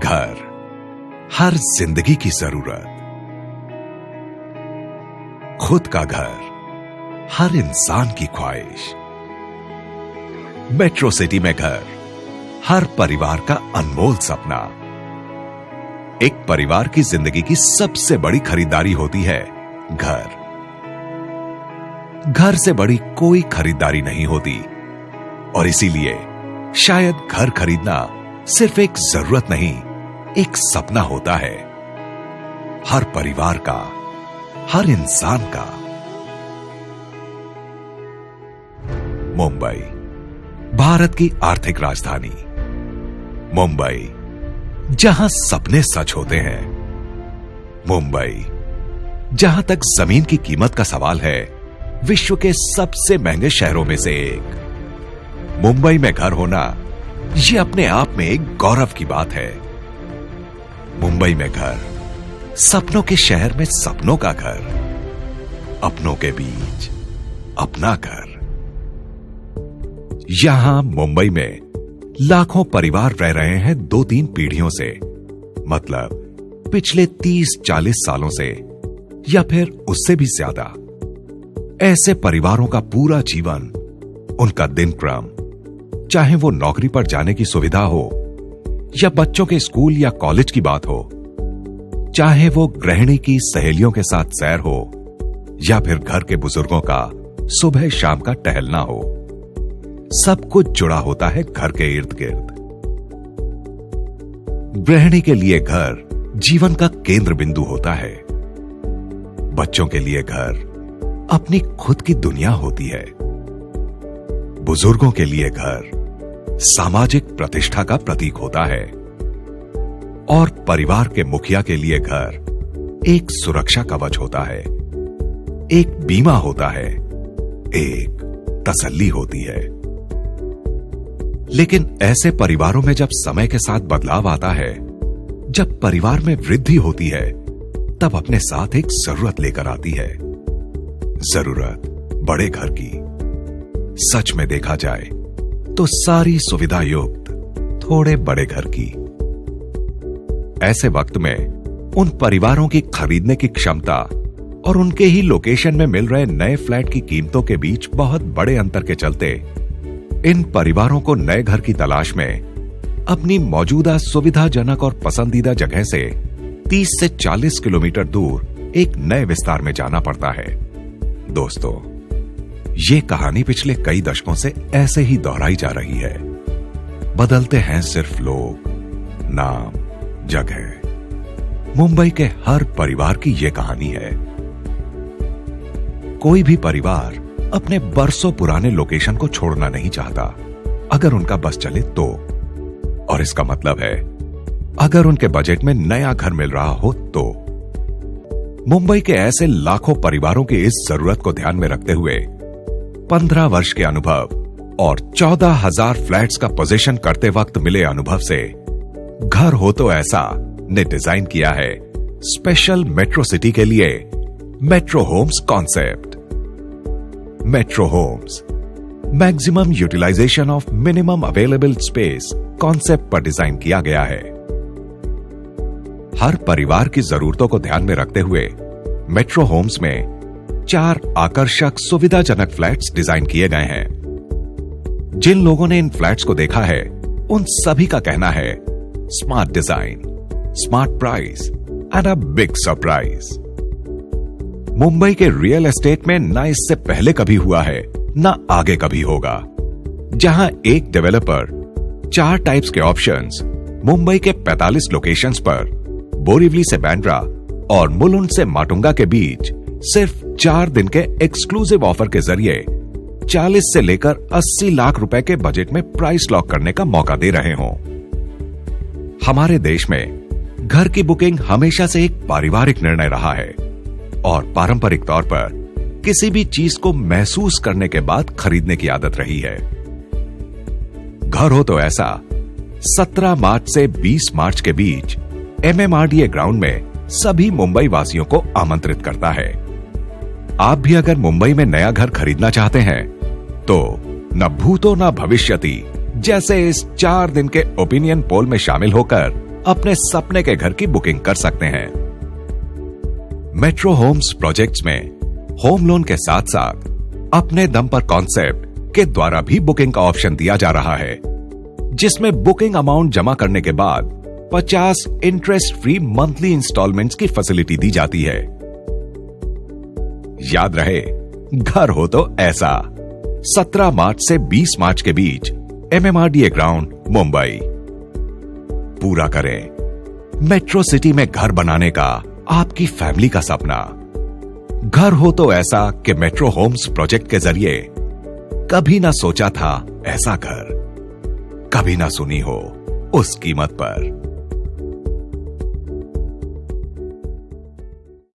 घर, हर जिंदगी की जरूरत। खुद का घर, हर इंसान की ख्वाहिश। मेट्रो सिटी में घर, हर परिवार का अनमोल सपना। एक परिवार की जिंदगी की सबसे बड़ी खरीदारी होती है घर। घर से बड़ी कोई खरीदारी नहीं होती और इसीलिए शायद घर खरीदना सिर्फ एक जरूरत नहीं, एक सपना होता है, हर परिवार का, हर इंसान का। मुंबई, भारत की आर्थिक राजधानी। मुंबई, जहां सपने सच होते हैं। मुंबई, जहां तक जमीन की कीमत का सवाल है, विश्व के सबसे महंगे शहरों में से एक। मुंबई में घर होना यह अपने आप में एक गौरव की बात है। मुंबई में घर, सपनों के शहर में सपनों का घर, अपनों के बीच अपना घर। यहां मुंबई में लाखों परिवार रह रहे हैं 2-3 पीढ़ियों से, मतलब पिछले 30-40 सालों से, या फिर उससे भी ज्यादा। ऐसे परिवारों का पूरा जीवन, उनका दिनक्रम, चाहे वो नौकरी पर जाने की सुविधा हो, या बच्चों के स्कूल या कॉलेज की बात हो, चाहे वो गृहिणी की सहेलियों के साथ सैर हो, या फिर घर के बुजुर्गों का सुबह शाम का टहलना हो, सब कुछ जुड़ा होता है घर के इर्द गिर्द। गृहिणी के लिए घर जीवन का केंद्र बिंदु होता है। बच्चों के लिए घर अपनी खुद की दुनिया होती है। बुजुर्गों के लिए घर सामाजिक प्रतिष्ठा का प्रतीक होता है और परिवार के मुखिया के लिए घर एक सुरक्षा कवच होता है, एक बीमा होता है, एक तसल्ली होती है। लेकिन ऐसे परिवारों में जब समय के साथ बदलाव आता है, जब परिवार में वृद्धि होती है, तब अपने साथ एक जरूरत लेकर आती है। जरूरत बड़े घर की। सच में देखा जाए तो सारी सुविधा युक्त थोड़े बड़े घर की। ऐसे वक्त में उन परिवारों की खरीदने की क्षमता और उनके ही लोकेशन में मिल रहे नए फ्लैट की कीमतों के बीच बहुत बड़े अंतर के चलते इन परिवारों को नए घर की तलाश में अपनी मौजूदा सुविधाजनक और पसंदीदा जगह से 30 से 40 किलोमीटर दूर एक नए विस्तार में जाना पड़ता है। दोस्तों, ये कहानी पिछले कई दशकों से ऐसे ही दोहराई जा रही है। बदलते हैं सिर्फ लोग, नाम, जगह। मुंबई के हर परिवार की यह कहानी है। कोई भी परिवार अपने बरसों पुराने लोकेशन को छोड़ना नहीं चाहता, अगर उनका बस चले तो। और इसका मतलब है, अगर उनके बजट में नया घर मिल रहा हो तो। मुंबई के ऐसे लाखों परिवारों की इस जरूरत को ध्यान में रखते हुए 15 वर्ष के अनुभव और 14,000 फ्लैट्स का पोजीशन करते वक्त मिले अनुभव से घर हो तो ऐसा ने डिजाइन किया है स्पेशल मेट्रो सिटी के लिए metro homes concept. Metro homes maximum utilisation of minimum available space concept पर डिजाइन किया गया है। हर परिवार की जरूरतों को ध्यान में रखते हुए मेट्रो होम्स में 4 आकर्षक सुविधाजनक फ्लैट्स डिजाइन किए गए हैं। जिन लोगों ने इन फ्लैट्स को देखा है, उन सभी का कहना है smart design, smart price and a big surprise. Mumbai के रियल एस्टेट में ना इससे पहले कभी हुआ है, ना आगे कभी होगा, जहां एक डेवलपर 4 टाइप्स के ऑप्शंस मुंबई के 45 लोकेशंस पर बोरिवली से बांद्रा और मुलुंड से माटुंगा के बीच सिर्फ 4 दिन के एक्सक्लूसिव ऑफर के जरिए 40 से लेकर 80 लाख रुपए के बजट में प्राइस लॉक करने का मौका दे रहे हों। हमारे देश में घर की बुकिंग हमेशा से एक पारिवारिक निर्णय रहा है और पारंपरिक तौर पर किसी भी चीज को महसूस करने के बाद खरीदने की आदत रही है। घर हो तो ऐसा 17 मार्च से 20 मार्च के बीच MMRDA ग्राउंड में सभी मुंबई वासियों को आमंत्रित करता है। आप भी अगर मुंबई में नया घर खरीदना चाहते हैं तो न भूतो न भविष्यति जैसे इस 4 दिन के ओपिनियन पोल में शामिल होकर अपने सपने के घर की बुकिंग कर सकते हैं। मेट्रो होम्स प्रोजेक्ट्स में होम लोन के साथ साथ अपने दम पर कॉन्सेप्ट के द्वारा भी बुकिंग का ऑप्शन दिया जा रहा है, जिसमें बुकिंग अमाउंट जमा करने के बाद 50 इंटरेस्ट फ्री मंथली इंस्टॉलमेंट्स की फैसिलिटी दी जाती है। याद रहे, घर हो तो ऐसा। 17 मार्च से 20 मार्च के बीच MMRDA ग्राउंड, मुंबई। पूरा करें मेट्रो सिटी में घर बनाने का आपकी फैमिली का सपना। घर हो तो ऐसा कि मेट्रो होम्स प्रोजेक्ट के जरिए कभी ना सोचा था ऐसा घर, कभी ना सुनी हो उस कीमत पर।